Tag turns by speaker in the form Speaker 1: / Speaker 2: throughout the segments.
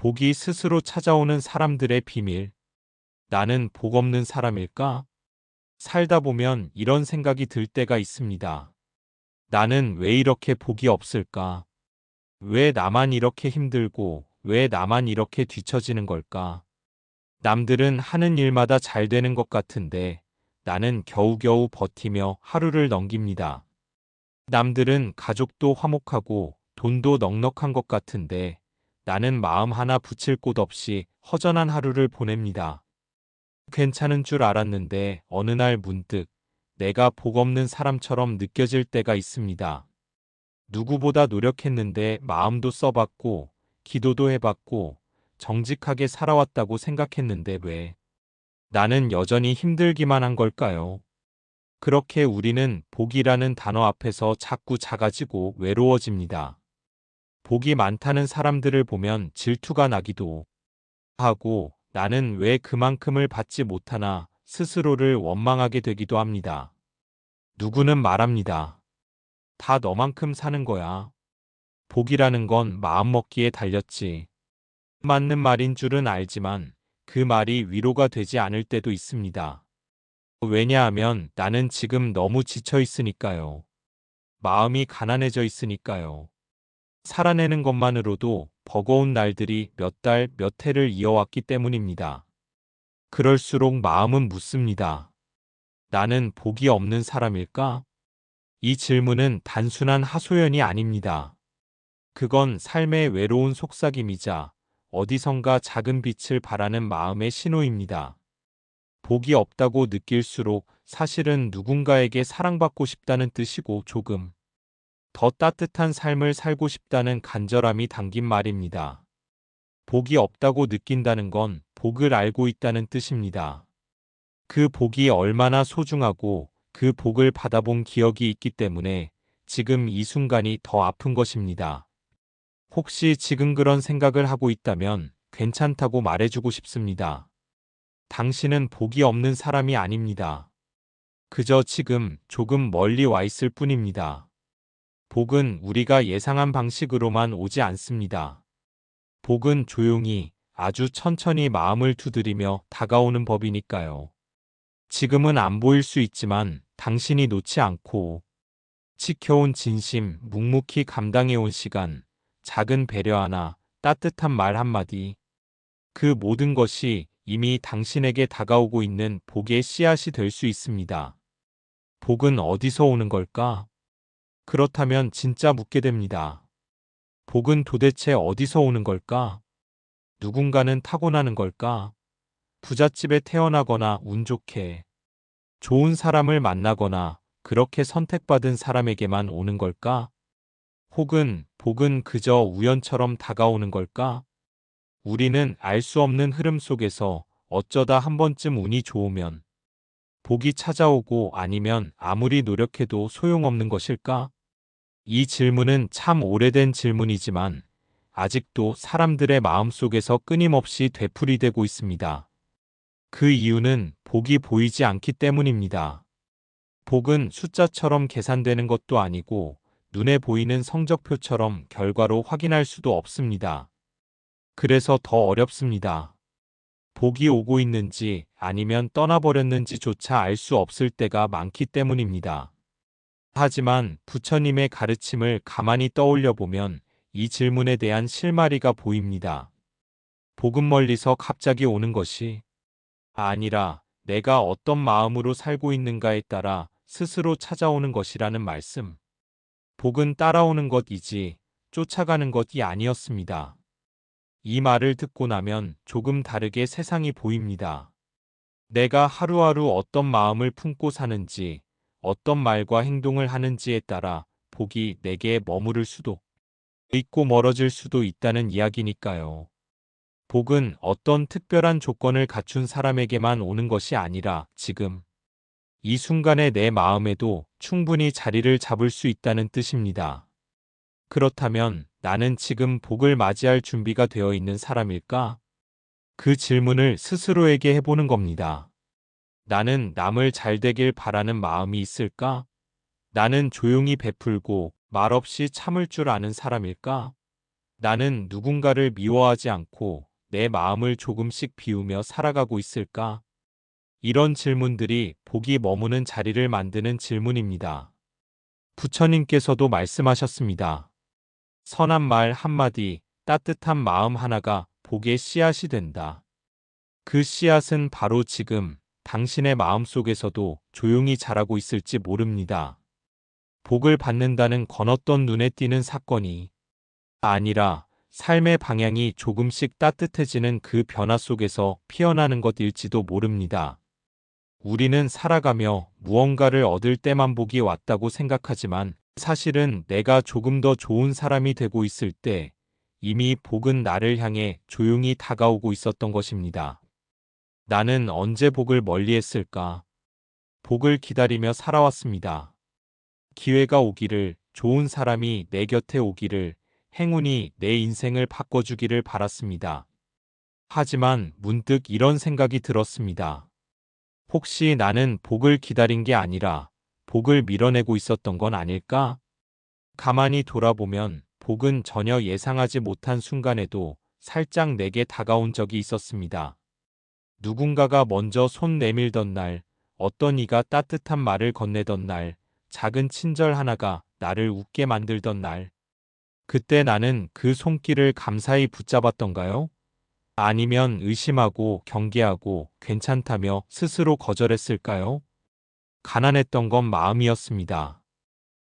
Speaker 1: 복이 스스로 찾아오는 사람들의 비밀. 나는 복 없는 사람일까? 살다 보면 이런 생각이 들 때가 있습니다. 나는 왜 이렇게 복이 없을까? 왜 나만 이렇게 힘들고, 왜 나만 이렇게 뒤처지는 걸까? 남들은 하는 일마다 잘 되는 것 같은데, 나는 겨우겨우 버티며 하루를 넘깁니다. 남들은 가족도 화목하고, 돈도 넉넉한 것 같은데, 나는 마음 하나 붙일 곳 없이 허전한 하루를 보냅니다. 괜찮은 줄 알았는데 어느 날 문득 내가 복 없는 사람처럼 느껴질 때가 있습니다. 누구보다 노력했는데 마음도 써봤고 기도도 해봤고 정직하게 살아왔다고 생각했는데 왜 나는 여전히 힘들기만 한 걸까요? 그렇게 우리는 복이라는 단어 앞에서 자꾸 작아지고 외로워집니다. 복이 많다는 사람들을 보면 질투가 나기도 하고 나는 왜 그만큼을 받지 못하나 스스로를 원망하게 되기도 합니다. 누구는 말합니다. 다 너만큼 사는 거야. 복이라는 건 마음먹기에 달렸지. 맞는 말인 줄은 알지만 그 말이 위로가 되지 않을 때도 있습니다. 왜냐하면 나는 지금 너무 지쳐 있으니까요. 마음이 가난해져 있으니까요. 살아내는 것만으로도 버거운 날들이 몇 달, 몇 해를 이어왔기 때문입니다. 그럴수록 마음은 묻습니다. 나는 복이 없는 사람일까? 이 질문은 단순한 하소연이 아닙니다. 그건 삶의 외로운 속삭임이자 어디선가 작은 빛을 바라는 마음의 신호입니다. 복이 없다고 느낄수록 사실은 누군가에게 사랑받고 싶다는 뜻이고 조금 더 따뜻한 삶을 살고 싶다는 간절함이 담긴 말입니다. 복이 없다고 느낀다는 건 복을 알고 있다는 뜻입니다. 그 복이 얼마나 소중하고 그 복을 받아본 기억이 있기 때문에 지금 이 순간이 더 아픈 것입니다. 혹시 지금 그런 생각을 하고 있다면 괜찮다고 말해주고 싶습니다. 당신은 복이 없는 사람이 아닙니다. 그저 지금 조금 멀리 와 있을 뿐입니다. 복은 우리가 예상한 방식으로만 오지 않습니다. 복은 조용히 아주 천천히 마음을 두드리며 다가오는 법이니까요. 지금은 안 보일 수 있지만 당신이 놓지 않고 지켜온 진심, 묵묵히 감당해온 시간, 작은 배려 하나, 따뜻한 말 한마디. 그 모든 것이 이미 당신에게 다가오고 있는 복의 씨앗이 될 수 있습니다. 복은 어디서 오는 걸까? 그렇다면 진짜 묻게 됩니다. 복은 도대체 어디서 오는 걸까? 누군가는 타고나는 걸까? 부잣집에 태어나거나 운 좋게 좋은 사람을 만나거나 그렇게 선택받은 사람에게만 오는 걸까? 혹은 복은 그저 우연처럼 다가오는 걸까? 우리는 알 수 없는 흐름 속에서 어쩌다 한 번쯤 운이 좋으면 복이 찾아오고 아니면 아무리 노력해도 소용없는 것일까? 이 질문은 참 오래된 질문이지만 아직도 사람들의 마음속에서 끊임없이 되풀이되고 있습니다. 그 이유는 복이 보이지 않기 때문입니다. 복은 숫자처럼 계산되는 것도 아니고 눈에 보이는 성적표처럼 결과로 확인할 수도 없습니다. 그래서 더 어렵습니다. 복이 오고 있는지 아니면 떠나버렸는지조차 알 수 없을 때가 많기 때문입니다. 하지만 부처님의 가르침을 가만히 떠올려 보면 이 질문에 대한 실마리가 보입니다. 복은 멀리서 갑자기 오는 것이 아니라 내가 어떤 마음으로 살고 있는가에 따라 스스로 찾아오는 것이라는 말씀. 복은 따라오는 것이지 쫓아가는 것이 아니었습니다. 이 말을 듣고 나면 조금 다르게 세상이 보입니다. 내가 하루하루 어떤 마음을 품고 사는지, 어떤 말과 행동을 하는지에 따라 복이 내게 머무를 수도 있고 멀어질 수도 있다는 이야기니까요. 복은 어떤 특별한 조건을 갖춘 사람에게만 오는 것이 아니라 지금 이 순간의 내 마음에도 충분히 자리를 잡을 수 있다는 뜻입니다. 그렇다면 나는 지금 복을 맞이할 준비가 되어 있는 사람일까? 그 질문을 스스로에게 해보는 겁니다. 나는 남을 잘 되길 바라는 마음이 있을까? 나는 조용히 베풀고 말없이 참을 줄 아는 사람일까? 나는 누군가를 미워하지 않고 내 마음을 조금씩 비우며 살아가고 있을까? 이런 질문들이 복이 머무는 자리를 만드는 질문입니다. 부처님께서도 말씀하셨습니다. 선한 말 한마디, 따뜻한 마음 하나가 복의 씨앗이 된다. 그 씨앗은 바로 지금 당신의 마음 속에서도 조용히 자라고 있을지 모릅니다. 복을 받는다는 건어떤 눈에 띄는 사건이 아니라 삶의 방향이 조금씩 따뜻해지는 그 변화 속에서 피어나는 것일지도 모릅니다. 우리는 살아가며 무언가를 얻을 때만 복이 왔다고 생각하지만 사실은 내가 조금 더 좋은 사람이 되고 있을 때 이미 복은 나를 향해 조용히 다가오고 있었던 것입니다. 나는 언제 복을 멀리했을까? 복을 기다리며 살아왔습니다. 기회가 오기를, 좋은 사람이 내 곁에 오기를, 행운이 내 인생을 바꿔주기를 바랐습니다. 하지만 문득 이런 생각이 들었습니다. 혹시 나는 복을 기다린 게 아니라 복을 밀어내고 있었던 건 아닐까? 가만히 돌아보면 복은 전혀 예상하지 못한 순간에도 살짝 내게 다가온 적이 있었습니다. 누군가가 먼저 손 내밀던 날, 어떤 이가 따뜻한 말을 건네던 날, 작은 친절 하나가 나를 웃게 만들던 날. 그때 나는 그 손길을 감사히 붙잡았던가요? 아니면 의심하고 경계하고 괜찮다며 스스로 거절했을까요? 가난했던 건 마음이었습니다.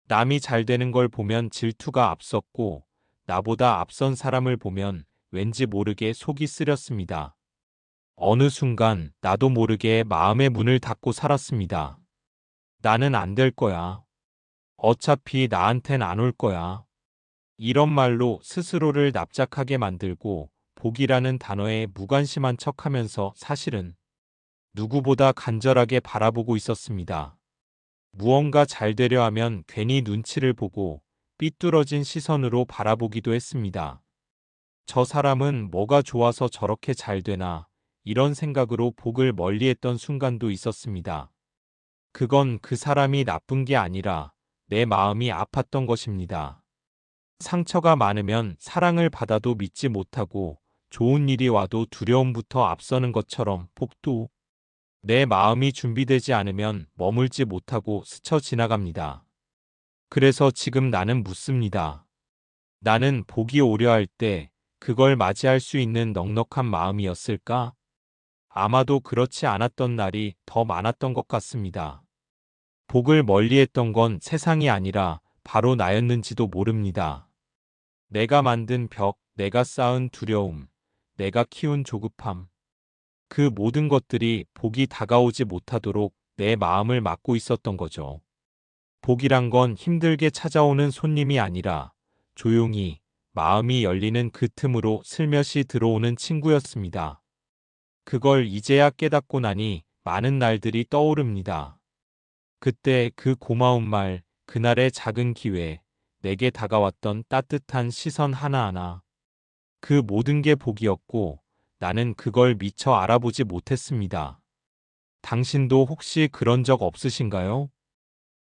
Speaker 1: 남이 잘 되는 걸 보면 질투가 앞섰고 나보다 앞선 사람을 보면 왠지 모르게 속이 쓰렸습니다. 어느 순간 나도 모르게 마음의 문을 닫고 살았습니다. 나는 안 될 거야. 어차피 나한텐 안 올 거야. 이런 말로 스스로를 납작하게 만들고 복이라는 단어에 무관심한 척하면서 사실은 누구보다 간절하게 바라보고 있었습니다. 무언가 잘 되려 하면 괜히 눈치를 보고 삐뚤어진 시선으로 바라보기도 했습니다. 저 사람은 뭐가 좋아서 저렇게 잘 되나 이런 생각으로 복을 멀리했던 순간도 있었습니다. 그건 그 사람이 나쁜 게 아니라 내 마음이 아팠던 것입니다. 상처가 많으면 사랑을 받아도 믿지 못하고 좋은 일이 와도 두려움부터 앞서는 것처럼 복도 내 마음이 준비되지 않으면 머물지 못하고 스쳐 지나갑니다. 그래서 지금 나는 묻습니다. 나는 복이 오려 할 때 그걸 맞이할 수 있는 넉넉한 마음이었을까? 아마도 그렇지 않았던 날이 더 많았던 것 같습니다. 복을 멀리했던 건 세상이 아니라 바로 나였는지도 모릅니다. 내가 만든 벽, 내가 쌓은 두려움, 내가 키운 조급함. 그 모든 것들이 복이 다가오지 못하도록 내 마음을 막고 있었던 거죠. 복이란 건 힘들게 찾아오는 손님이 아니라 조용히 마음이 열리는 그 틈으로 슬며시 들어오는 친구였습니다. 그걸 이제야 깨닫고 나니 많은 날들이 떠오릅니다. 그때 그 고마운 말, 그날의 작은 기회, 내게 다가왔던 따뜻한 시선 하나하나. 그 모든 게 복이었고 나는 그걸 미처 알아보지 못했습니다. 당신도 혹시 그런 적 없으신가요?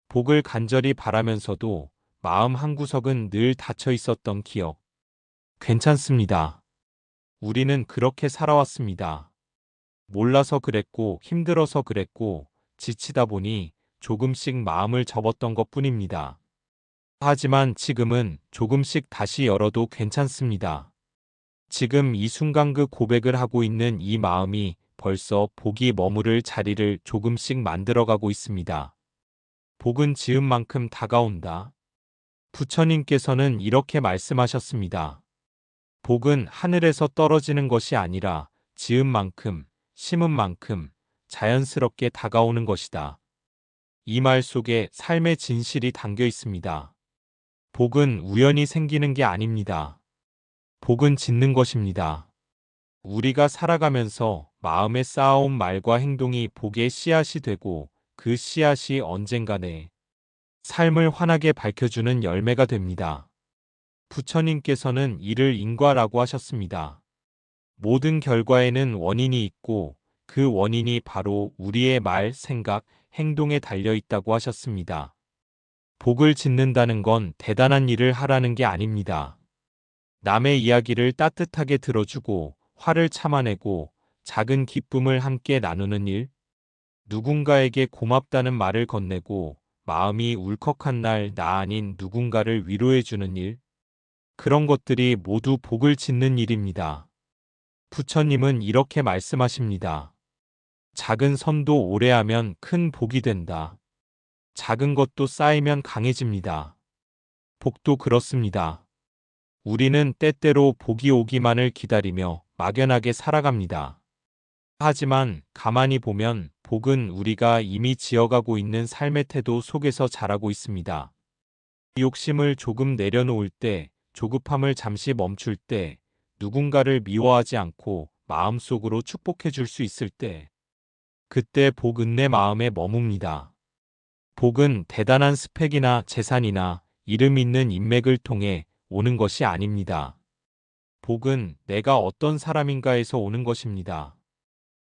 Speaker 1: 복을 간절히 바라면서도 마음 한구석은 늘 닫혀 있었던 기억. 괜찮습니다. 우리는 그렇게 살아왔습니다. 몰라서 그랬고 힘들어서 그랬고 지치다 보니 조금씩 마음을 접었던 것뿐입니다. 하지만 지금은 조금씩 다시 열어도 괜찮습니다. 지금 이 순간 그 고백을 하고 있는 이 마음이 벌써 복이 머무를 자리를 조금씩 만들어가고 있습니다. 복은 지은 만큼 다가온다. 부처님께서는 이렇게 말씀하셨습니다. 복은 하늘에서 떨어지는 것이 아니라 지은 만큼, 심은 만큼 자연스럽게 다가오는 것이다. 이 말 속에 삶의 진실이 담겨 있습니다. 복은 우연히 생기는 게 아닙니다. 복은 짓는 것입니다. 우리가 살아가면서 마음에 쌓아온 말과 행동이 복의 씨앗이 되고 그 씨앗이 언젠가 내 삶을 환하게 밝혀주는 열매가 됩니다. 부처님께서는 이를 인과라고 하셨습니다. 모든 결과에는 원인이 있고 그 원인이 바로 우리의 말, 생각, 행동에 달려 있다고 하셨습니다. 복을 짓는다는 건 대단한 일을 하라는 게 아닙니다. 남의 이야기를 따뜻하게 들어주고 화를 참아내고 작은 기쁨을 함께 나누는 일, 누군가에게 고맙다는 말을 건네고 마음이 울컥한 날 나 아닌 누군가를 위로해주는 일, 그런 것들이 모두 복을 짓는 일입니다. 부처님은 이렇게 말씀하십니다. 작은 선도 오래하면 큰 복이 된다. 작은 것도 쌓이면 강해집니다. 복도 그렇습니다. 우리는 때때로 복이 오기만을 기다리며 막연하게 살아갑니다. 하지만 가만히 보면 복은 우리가 이미 지어가고 있는 삶의 태도 속에서 자라고 있습니다. 욕심을 조금 내려놓을 때, 조급함을 잠시 멈출 때, 누군가를 미워하지 않고 마음속으로 축복해 줄 수 있을 때, 그때 복은 내 마음에 머뭅니다. 복은 대단한 스펙이나 재산이나 이름 있는 인맥을 통해 오는 것이 아닙니다. 복은 내가 어떤 사람인가에서 오는 것입니다.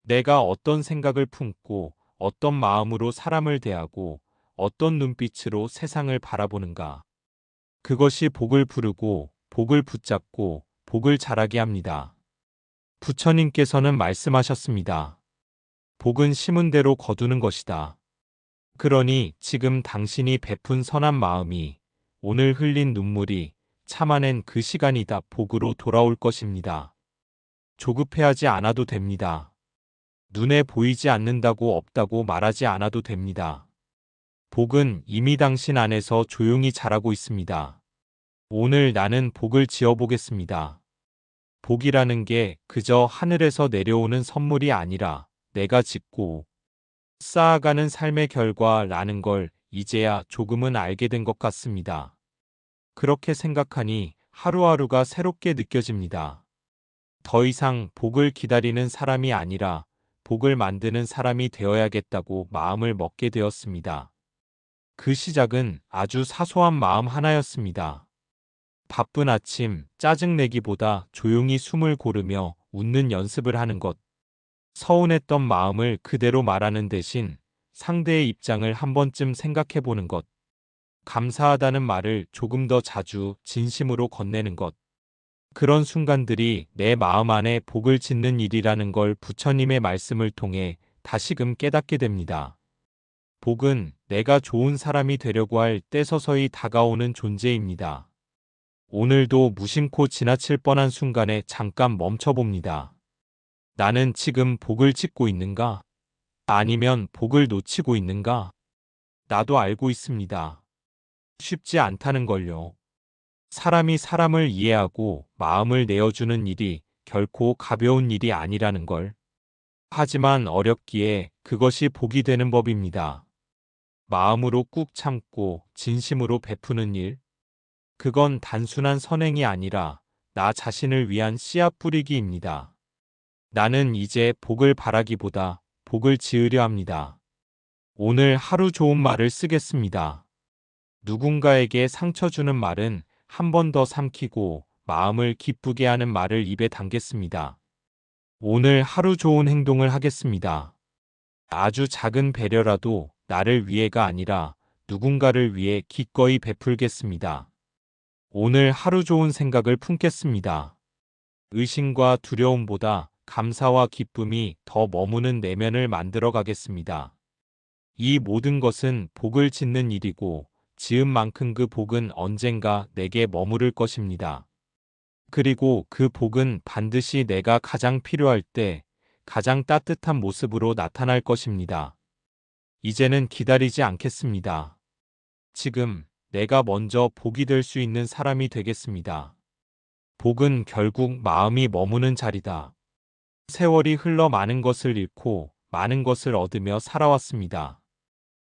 Speaker 1: 내가 어떤 생각을 품고 어떤 마음으로 사람을 대하고 어떤 눈빛으로 세상을 바라보는가. 그것이 복을 부르고 복을 붙잡고 복을 자라게 합니다. 부처님께서는 말씀하셨습니다. 복은 심은 대로 거두는 것이다. 그러니 지금 당신이 베푼 선한 마음이 오늘 흘린 눈물이 참아낸 그 시간이 다 복으로 돌아올 것입니다. 조급해하지 않아도 됩니다. 눈에 보이지 않는다고 없다고 말하지 않아도 됩니다. 복은 이미 당신 안에서 조용히 자라고 있습니다. 오늘 나는 복을 지어보겠습니다. 복이라는 게 그저 하늘에서 내려오는 선물이 아니라 내가 짓고 쌓아가는 삶의 결과라는 걸 이제야 조금은 알게 된 것 같습니다. 그렇게 생각하니 하루하루가 새롭게 느껴집니다. 더 이상 복을 기다리는 사람이 아니라 복을 만드는 사람이 되어야겠다고 마음을 먹게 되었습니다. 그 시작은 아주 사소한 마음 하나였습니다. 바쁜 아침, 짜증내기보다 조용히 숨을 고르며 웃는 연습을 하는 것. 서운했던 마음을 그대로 말하는 대신 상대의 입장을 한 번쯤 생각해 보는 것. 감사하다는 말을 조금 더 자주 진심으로 건네는 것. 그런 순간들이 내 마음 안에 복을 짓는 일이라는 걸 부처님의 말씀을 통해 다시금 깨닫게 됩니다. 복은 내가 좋은 사람이 되려고 할 때 서서히 다가오는 존재입니다. 오늘도 무심코 지나칠 뻔한 순간에 잠깐 멈춰봅니다. 나는 지금 복을 짓고 있는가? 아니면 복을 놓치고 있는가? 나도 알고 있습니다. 쉽지 않다는 걸요. 사람이 사람을 이해하고 마음을 내어주는 일이 결코 가벼운 일이 아니라는 걸. 하지만 어렵기에 그것이 복이 되는 법입니다. 마음으로 꾹 참고 진심으로 베푸는 일. 그건 단순한 선행이 아니라 나 자신을 위한 씨앗 뿌리기입니다. 나는 이제 복을 바라기보다 복을 지으려 합니다. 오늘 하루 좋은 말을 쓰겠습니다. 누군가에게 상처 주는 말은 한 번 더 삼키고 마음을 기쁘게 하는 말을 입에 담겠습니다. 오늘 하루 좋은 행동을 하겠습니다. 아주 작은 배려라도 나를 위해가 아니라 누군가를 위해 기꺼이 베풀겠습니다. 오늘 하루 좋은 생각을 품겠습니다. 의심과 두려움보다 감사와 기쁨이 더 머무는 내면을 만들어 가겠습니다. 이 모든 것은 복을 짓는 일이고 지은 만큼 그 복은 언젠가 내게 머무를 것입니다. 그리고 그 복은 반드시 내가 가장 필요할 때 가장 따뜻한 모습으로 나타날 것입니다. 이제는 기다리지 않겠습니다. 지금 내가 먼저 복이 될 수 있는 사람이 되겠습니다. 복은 결국 마음이 머무는 자리다. 세월이 흘러 많은 것을 잃고 많은 것을 얻으며 살아왔습니다.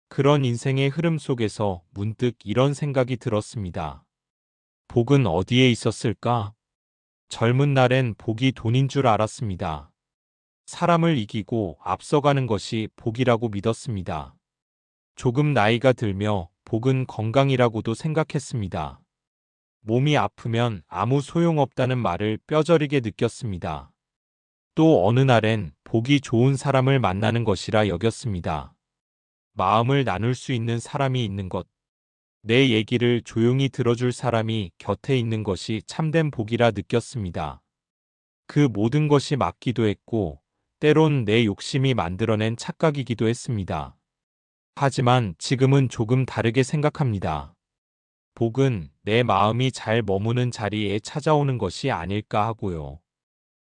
Speaker 1: 그런 인생의 흐름 속에서 문득 이런 생각이 들었습니다. 복은 어디에 있었을까? 젊은 날엔 복이 돈인 줄 알았습니다. 사람을 이기고 앞서가는 것이 복이라고 믿었습니다. 조금 나이가 들며 복은 건강이라고도 생각했습니다. 몸이 아프면 아무 소용없다는 말을 뼈저리게 느꼈습니다. 또 어느 날엔 복이 좋은 사람을 만나는 것이라 여겼습니다. 마음을 나눌 수 있는 사람이 있는 것. 내 얘기를 조용히 들어줄 사람이 곁에 있는 것이 참된 복이라 느꼈습니다. 그 모든 것이 맞기도 했고, 때론 내 욕심이 만들어낸 착각이기도 했습니다. 하지만 지금은 조금 다르게 생각합니다. 복은 내 마음이 잘 머무는 자리에 찾아오는 것이 아닐까 하고요.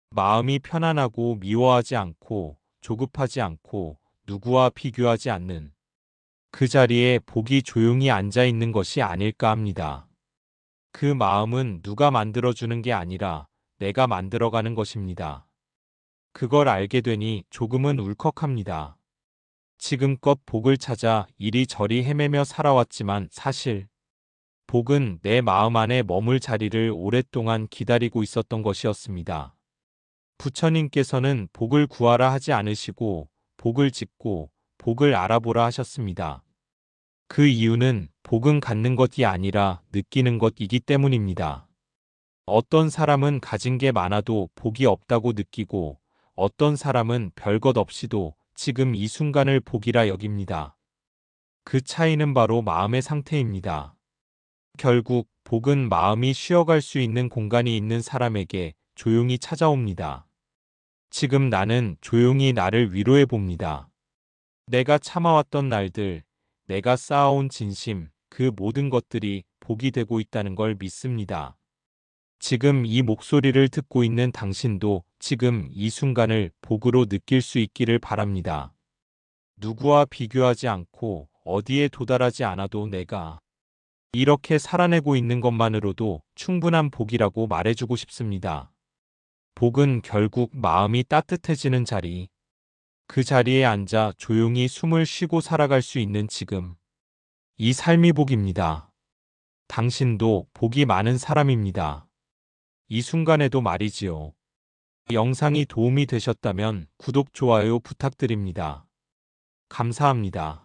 Speaker 1: 마음이 편안하고 미워하지 않고 조급하지 않고 누구와 비교하지 않는 그 자리에 복이 조용히 앉아 있는 것이 아닐까 합니다. 그 마음은 누가 만들어주는 게 아니라 내가 만들어가는 것입니다. 그걸 알게 되니 조금은 울컥합니다. 지금껏 복을 찾아 이리저리 헤매며 살아왔지만 사실 복은 내 마음 안에 머물 자리를 오랫동안 기다리고 있었던 것이었습니다. 부처님께서는 복을 구하라 하지 않으시고 복을 짓고 복을 알아보라 하셨습니다. 그 이유는 복은 갖는 것이 아니라 느끼는 것이기 때문입니다. 어떤 사람은 가진 게 많아도 복이 없다고 느끼고 어떤 사람은 별것 없이도 지금 이 순간을 복이라 여깁니다. 그 차이는 바로 마음의 상태입니다. 결국 복은 마음이 쉬어갈 수 있는 공간이 있는 사람에게 조용히 찾아옵니다. 지금 나는 조용히 나를 위로해 봅니다. 내가 참아왔던 날들, 내가 쌓아온 진심, 그 모든 것들이 복이 되고 있다는 걸 믿습니다. 지금 이 목소리를 듣고 있는 당신도 지금 이 순간을 복으로 느낄 수 있기를 바랍니다. 누구와 비교하지 않고 어디에 도달하지 않아도 내가 이렇게 살아내고 있는 것만으로도 충분한 복이라고 말해주고 싶습니다. 복은 결국 마음이 따뜻해지는 자리, 그 자리에 앉아 조용히 숨을 쉬고 살아갈 수 있는 지금. 이 삶이 복입니다. 당신도 복이 많은 사람입니다. 이 순간에도 말이지요. 영상이 도움이 되셨다면 구독, 좋아요 부탁드립니다. 감사합니다.